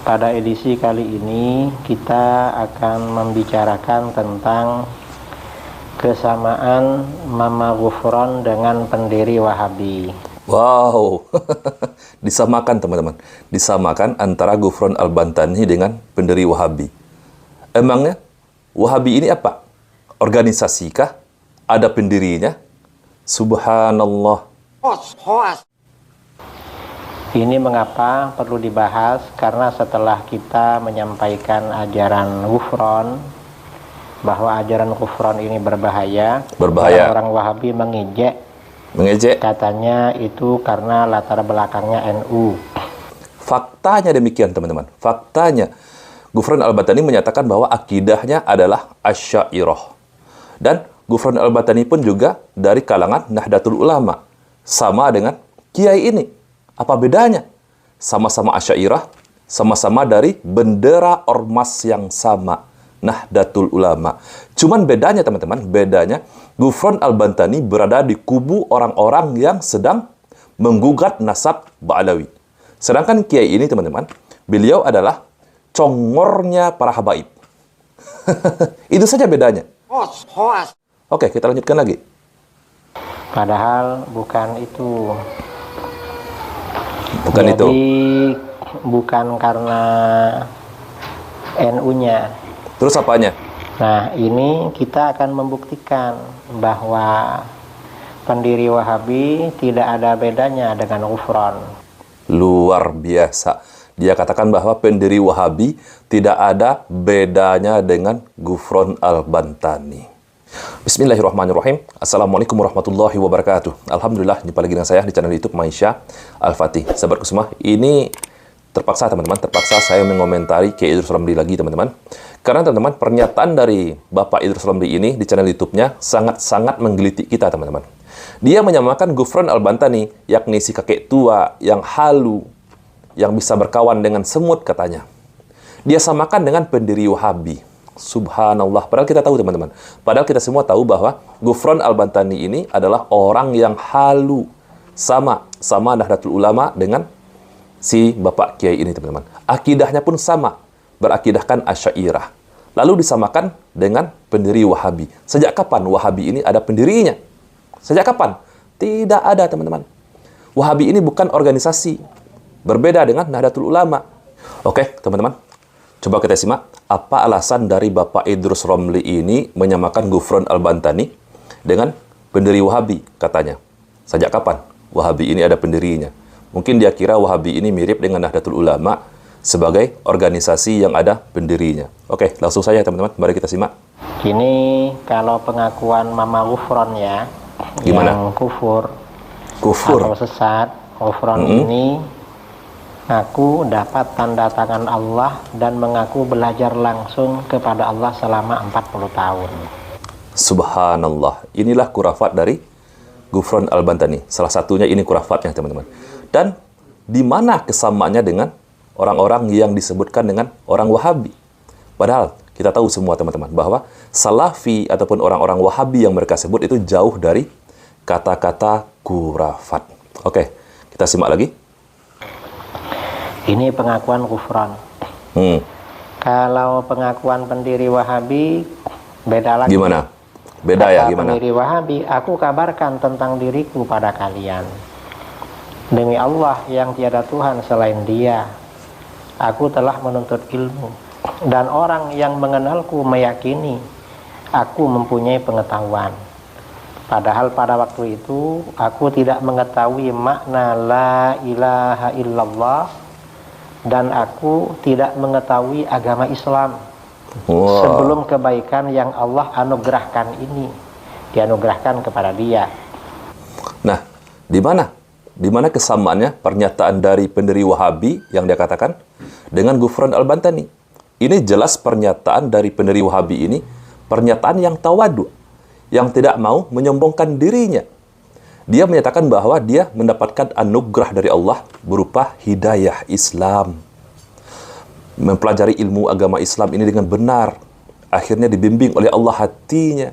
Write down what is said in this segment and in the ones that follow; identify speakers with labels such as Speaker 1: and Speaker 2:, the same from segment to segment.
Speaker 1: Pada edisi kali ini kita akan membicarakan tentang kesamaan Mama Ghufron dengan pendiri Wahabi.
Speaker 2: Wow, disamakan teman-teman. Disamakan antara Ghufron Al-Bantani dengan pendiri Wahabi. Emangnya Wahabi ini apa? Organisasi kah? Ada pendirinya? Subhanallah.
Speaker 1: Ini mengapa perlu dibahas? Karena setelah kita menyampaikan ajaran Ghufron, bahwa ajaran Ghufron ini berbahaya. Orang Wahabi mengejek, katanya itu karena latar belakangnya NU.
Speaker 2: Faktanya demikian teman-teman. Faktanya Ghufron Al-Bantani menyatakan bahwa akidahnya adalah Asy'ariyah. Dan Ghufron Al-Bantani pun juga dari kalangan Nahdlatul Ulama. Sama dengan kiai ini. Apa bedanya? Sama-sama Asy'ariyah, sama-sama dari bendera ormas yang sama, Nahdlatul Ulama. Cuman bedanya teman-teman, bedanya Ghufron Al-Bantani berada di kubu orang-orang yang sedang menggugat nasab Ba'alawi. Sedangkan kiai ini teman-teman, beliau adalah congornya para habaib. Itu saja bedanya. Oke, kita lanjutkan lagi.
Speaker 1: Padahal bukan itu. Bukan karena NU-nya.
Speaker 2: Terus apanya?
Speaker 1: Nah, ini kita akan membuktikan bahwa pendiri Wahabi tidak ada bedanya dengan Ghufron.
Speaker 2: Luar biasa. Dia katakan bahwa pendiri Wahabi tidak ada bedanya dengan Ghufron Al-Bantani. Bismillahirrahmanirrahim. Assalamualaikum warahmatullahi wabarakatuh. Alhamdulillah, jumpa lagi dengan saya di channel YouTube Maisha Al-Fatih. Sahabatku semua, ini terpaksa saya mengomentari Kiai Idrus Ramli lagi teman-teman. Karena teman-teman, pernyataan dari Bapak Idrus Ramli ini di channel YouTube-nya sangat-sangat menggelitik kita teman-teman. Dia menyamakan Ghufron Al-Bantani, yakni si kakek tua yang halu, yang bisa berkawan dengan semut katanya. Dia samakan dengan pendiri Wahabi. Subhanallah. Padahal kita tahu teman-teman. Padahal kita semua tahu bahwa Ghufron Al-Bantani ini adalah orang yang halu. Sama Nahdlatul Ulama dengan si Bapak Kiai ini teman-teman. Akidahnya pun sama. Berakidahkan Asy'ariyah. Lalu disamakan dengan pendiri Wahabi. Sejak kapan Wahabi ini ada pendirinya? Sejak kapan? Tidak ada teman-teman. Wahabi ini bukan organisasi. Berbeda dengan Nahdlatul Ulama. Oke teman-teman. Coba kita simak, apa alasan dari Bapak Idrus Ramli ini menyamakan Ghufron Al-Bantani dengan pendiri Wahabi, katanya. Sejak kapan Wahabi ini ada pendirinya? Mungkin dia kira Wahabi ini mirip dengan Nahdlatul Ulama sebagai organisasi yang ada pendirinya. Oke, langsung saja teman-teman, mari kita simak.
Speaker 1: Ini kalau pengakuan Mama Ghufron ya,
Speaker 2: gimana?
Speaker 1: Yang kufur atau sesat, Ghufron ini mengaku dapat tanda tangan Allah dan mengaku belajar langsung kepada Allah selama 40 tahun.
Speaker 2: Subhanallah. Inilah kurafat dari Ghufron Al-Bantani. Salah satunya ini kurafatnya, teman-teman. Dan di mana kesamaannya dengan orang-orang yang disebutkan dengan orang Wahabi? Padahal kita tahu semua, teman-teman, bahwa Salafi ataupun orang-orang Wahabi yang mereka sebut itu jauh dari kata-kata kurafat. Oke, kita simak lagi.
Speaker 1: Ini pengakuan Ghufron. Kalau pengakuan pendiri Wahabi beda lagi.
Speaker 2: Gimana? Beda ya, gimana?
Speaker 1: Pendiri Wahabi, aku kabarkan tentang diriku pada kalian. Demi Allah yang tiada Tuhan selain Dia, aku telah menuntut ilmu. Dan orang yang mengenalku meyakini aku mempunyai pengetahuan. Padahal pada waktu itu aku tidak mengetahui makna la ilaha illallah. Dan aku tidak mengetahui agama Islam. Sebelum kebaikan yang Allah anugerahkan ini dianugerahkan kepada dia.
Speaker 2: Nah, di mana? Di mana kesamaannya pernyataan dari pendiri Wahabi yang dia katakan dengan Ghufron Al-Bantani? Ini jelas pernyataan dari pendiri Wahabi ini, pernyataan yang tawadu, yang tidak mau menyombongkan dirinya. Dia menyatakan bahwa dia mendapatkan anugerah dari Allah berupa hidayah Islam. Mempelajari ilmu agama Islam ini dengan benar. Akhirnya dibimbing oleh Allah hatinya.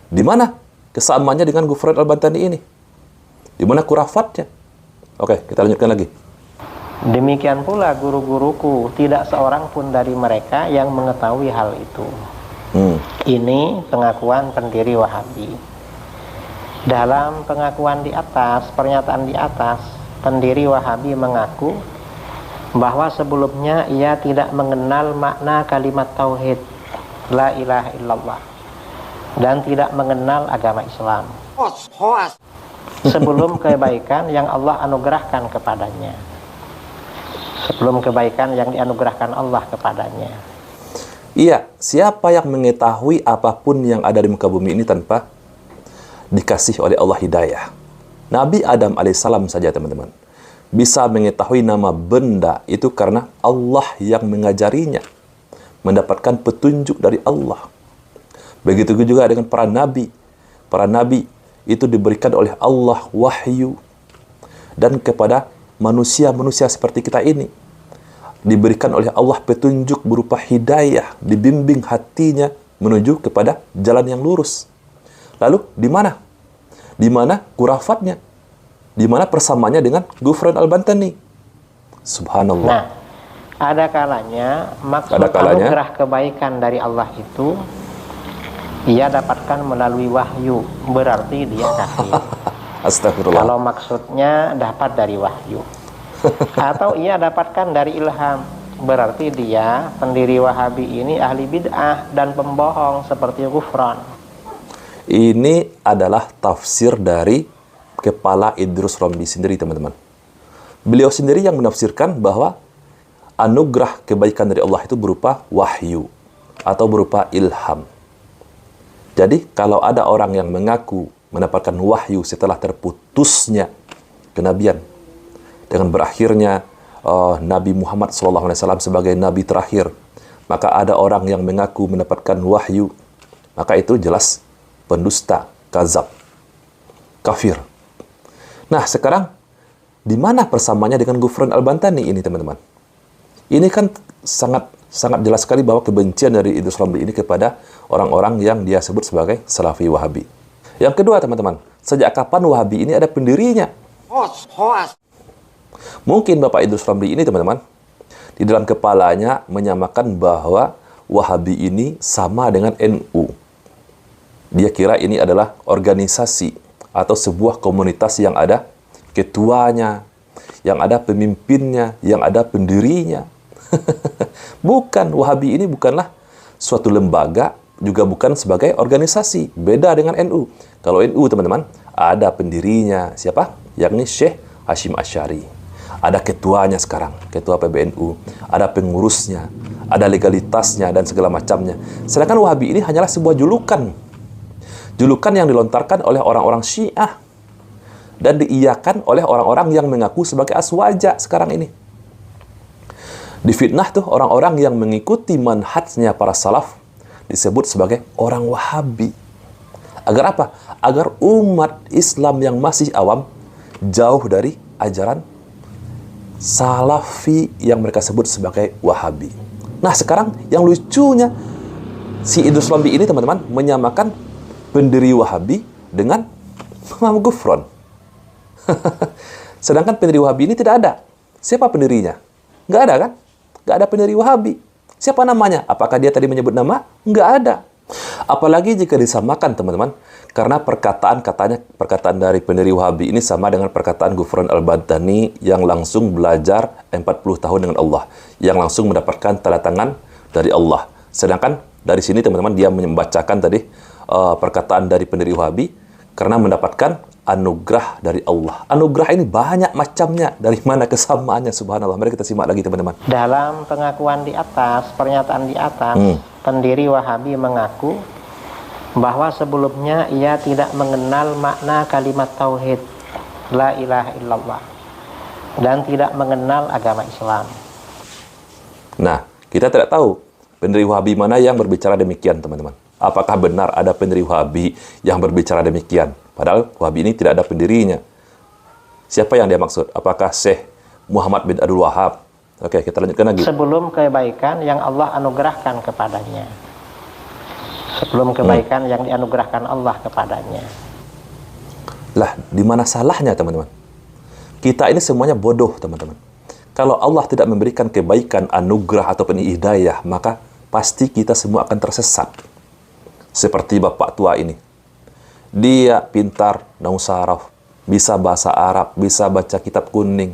Speaker 2: Di mana kesamaannya dengan Ghufron Al-Bantani ini? Di mana kurafatnya? Oke, kita lanjutkan lagi.
Speaker 1: Demikian pula guru-guruku, tidak seorang pun dari mereka yang mengetahui hal itu. Ini pengakuan pendiri Wahabi. Dalam pengakuan di atas, pernyataan di atas, pendiri Wahabi mengaku bahwa sebelumnya ia tidak mengenal makna kalimat tauhid la ilaha illallah dan tidak mengenal agama Islam sebelum kebaikan yang Allah anugerahkan kepadanya. Sebelum kebaikan yang dianugerahkan Allah kepadanya.
Speaker 2: Iya, siapa yang mengetahui apapun yang ada di muka bumi ini tanpa dikasih oleh Allah hidayah? Nabi Adam alaihissalam saja teman-teman bisa mengetahui nama benda itu karena Allah yang mengajarinya, mendapatkan petunjuk dari Allah. Begitu juga dengan para nabi. Para nabi itu diberikan oleh Allah wahyu, dan kepada manusia-manusia seperti kita ini diberikan oleh Allah petunjuk berupa hidayah, dibimbing hatinya menuju kepada jalan yang lurus. Lalu di mana? Di mana khurafatnya? Di mana persamaannya dengan Ghufran Al-Bantani? Subhanallah.
Speaker 1: Nah, ada kalanya maksud anugerah kebaikan dari Allah itu ia dapatkan melalui wahyu, berarti dia kafir.
Speaker 2: Astagfirullah.
Speaker 1: Kalau maksudnya dapat dari wahyu atau ia dapatkan dari ilham, berarti dia, pendiri Wahabi ini, ahli bid'ah dan pembohong seperti Ghufran.
Speaker 2: Ini adalah tafsir dari kepala Idrus Romli sendiri teman-teman. Beliau sendiri yang menafsirkan bahwa anugerah kebaikan dari Allah itu berupa wahyu atau berupa ilham. Jadi kalau ada orang yang mengaku mendapatkan wahyu setelah terputusnya kenabian, dengan berakhirnya Nabi Muhammad SAW sebagai nabi terakhir, maka ada orang yang mengaku mendapatkan wahyu, maka itu jelas pendusta, kazab, kafir. Nah sekarang di mana persamaannya dengan Ghufran Al-Bantani ini teman-teman? Ini kan sangat jelas sekali bahwa kebencian dari Idrus Romli ini kepada orang-orang yang dia sebut sebagai Salafi Wahabi. Yang kedua teman-teman, sejak kapan Wahabi ini ada pendirinya? Mungkin Bapak Idrus Romli ini teman-teman, di dalam kepalanya menyamakan bahwa Wahabi ini sama dengan NU. Dia kira ini adalah organisasi atau sebuah komunitas yang ada ketuanya, yang ada pemimpinnya, yang ada pendirinya. Bukan, Wahabi ini bukanlah suatu lembaga, juga bukan sebagai organisasi. Beda dengan NU. Kalau NU teman-teman, ada pendirinya. Siapa? Yakni Syekh Hashim Asy'ari. Ada ketuanya sekarang, ketua PBNU. Ada pengurusnya, ada legalitasnya, dan segala macamnya. Sedangkan Wahabi ini hanyalah sebuah julukan. Julukan yang dilontarkan oleh orang-orang Syiah. Dan diiyakan oleh orang-orang yang mengaku sebagai aswaja sekarang ini. Difitnah tuh orang-orang yang mengikuti manhajnya para salaf disebut sebagai orang Wahabi. Agar apa? Agar umat Islam yang masih awam jauh dari ajaran Salafi yang mereka sebut sebagai Wahabi. Nah sekarang yang lucunya, si Idrus Romli ini teman-teman menyamakan pendiri Wahabi dengan Imam Ghufran. Sedangkan pendiri Wahabi ini tidak ada. Siapa pendirinya? Nggak ada kan? Nggak ada pendiri Wahabi. Siapa namanya? Apakah dia tadi menyebut nama? Nggak ada. Apalagi jika disamakan teman-teman, karena perkataan dari pendiri Wahabi ini sama dengan perkataan Ghufran Al-Bantani yang langsung belajar 40 tahun dengan Allah, yang langsung mendapatkan tanda tangan dari Allah. Sedangkan dari sini teman-teman dia membacakan tadi perkataan dari pendiri Wahabi karena mendapatkan anugerah dari Allah. Anugerah ini banyak macamnya. Dari mana kesamaannya? Subhanallah. Mari kita simak lagi teman-teman.
Speaker 1: Dalam pengakuan di atas, pernyataan di atas, pendiri Wahabi mengaku bahwa sebelumnya ia tidak mengenal makna kalimat tauhid la ilaha illallah dan tidak mengenal agama Islam.
Speaker 2: Nah, kita tidak tahu pendiri Wahabi mana yang berbicara demikian teman-teman. Apakah benar ada pendiri Wahabi yang berbicara demikian? Padahal Wahabi ini tidak ada pendirinya. Siapa yang dia maksud? Apakah Syekh Muhammad bin Abdul Wahab? Oke, kita lanjutkan lagi.
Speaker 1: Sebelum kebaikan yang Allah anugerahkan kepadanya. Sebelum kebaikan yang dianugerahkan Allah kepadanya.
Speaker 2: Lah, di mana salahnya teman-teman? Kita ini semuanya bodoh teman-teman. Kalau Allah tidak memberikan kebaikan, anugerah ataupun hidayah, maka pasti kita semua akan tersesat. Seperti bapak tua ini. Dia pintar nahu saraf, bisa bahasa Arab, bisa baca kitab kuning.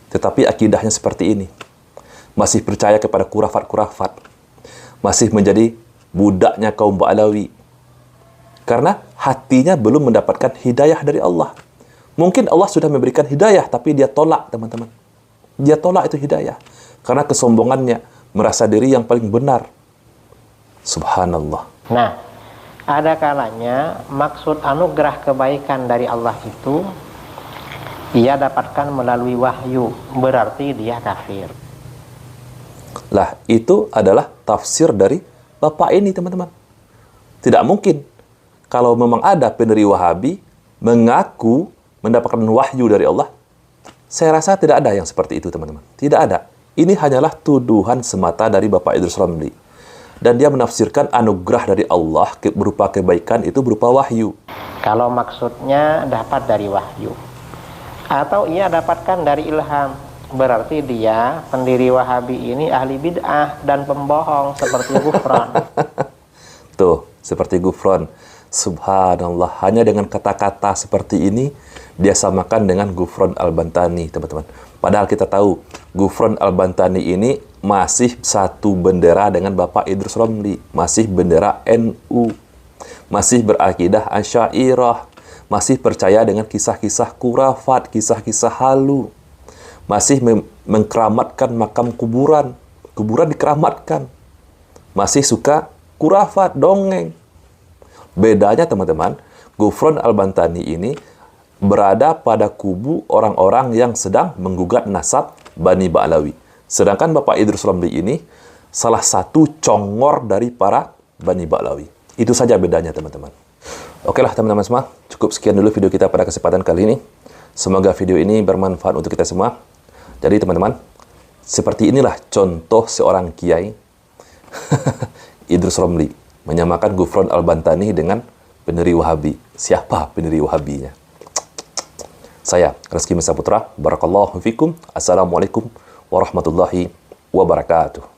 Speaker 2: Tetapi akidahnya seperti ini. Masih percaya kepada kurafat-kurafat. Masih menjadi budaknya kaum Ba'alawi. Karena hatinya belum mendapatkan hidayah dari Allah. Mungkin Allah sudah memberikan hidayah, tapi dia tolak, teman-teman. Dia tolak itu hidayah. Karena kesombongannya, merasa diri yang paling benar. Subhanallah.
Speaker 1: Nah, ada kalanya maksud anugerah kebaikan dari Allah itu ia dapatkan melalui wahyu, berarti dia kafir.
Speaker 2: Lah, itu adalah tafsir dari bapak ini, teman-teman. Tidak mungkin kalau memang ada pendiri Wahabi mengaku mendapatkan wahyu dari Allah. Saya rasa tidak ada yang seperti itu, teman-teman. Tidak ada. Ini hanyalah tuduhan semata dari Bapak Idrus Ramli. Dan dia menafsirkan anugerah dari Allah berupa kebaikan itu berupa wahyu.
Speaker 1: Kalau maksudnya dapat dari wahyu, atau ia dapatkan dari ilham, berarti dia, pendiri Wahabi ini, ahli bid'ah dan pembohong seperti Ghufran.
Speaker 2: Tuh, seperti Ghufran. Subhanallah, hanya dengan kata-kata seperti ini dia samakan dengan Ghufran Al-Bantani, teman-teman. Padahal kita tahu Ghufran Al-Bantani ini masih satu bendera dengan Bapak Idrus Ramli, masih bendera NU, masih berakidah Asy'ariyah, masih percaya dengan kisah-kisah kurafat, kisah-kisah halu, masih mengkeramatkan makam kuburan, kuburan dikeramatkan, masih suka kurafat, dongeng. Bedanya, teman-teman, Ghufran Al-Bantani ini berada pada kubu orang-orang yang sedang menggugat nasab Bani Ba'alawi. Sedangkan Bapak Idrus Ramli ini salah satu congor dari para Bani Ba'alawi. Itu saja bedanya, teman-teman. Oke lah, teman-teman semua. Cukup sekian dulu video kita pada kesempatan kali ini. Semoga video ini bermanfaat untuk kita semua. Jadi, teman-teman, seperti inilah contoh seorang kiai Idrus Ramli menyamakan Ghufran Al-Bantani dengan pendiri Wahabi. Siapa pendiri Wahabinya? Saya, Reski Mesa Putra. Barakallahu fikum. Assalamualaikum warahmatullahi wabarakatuh.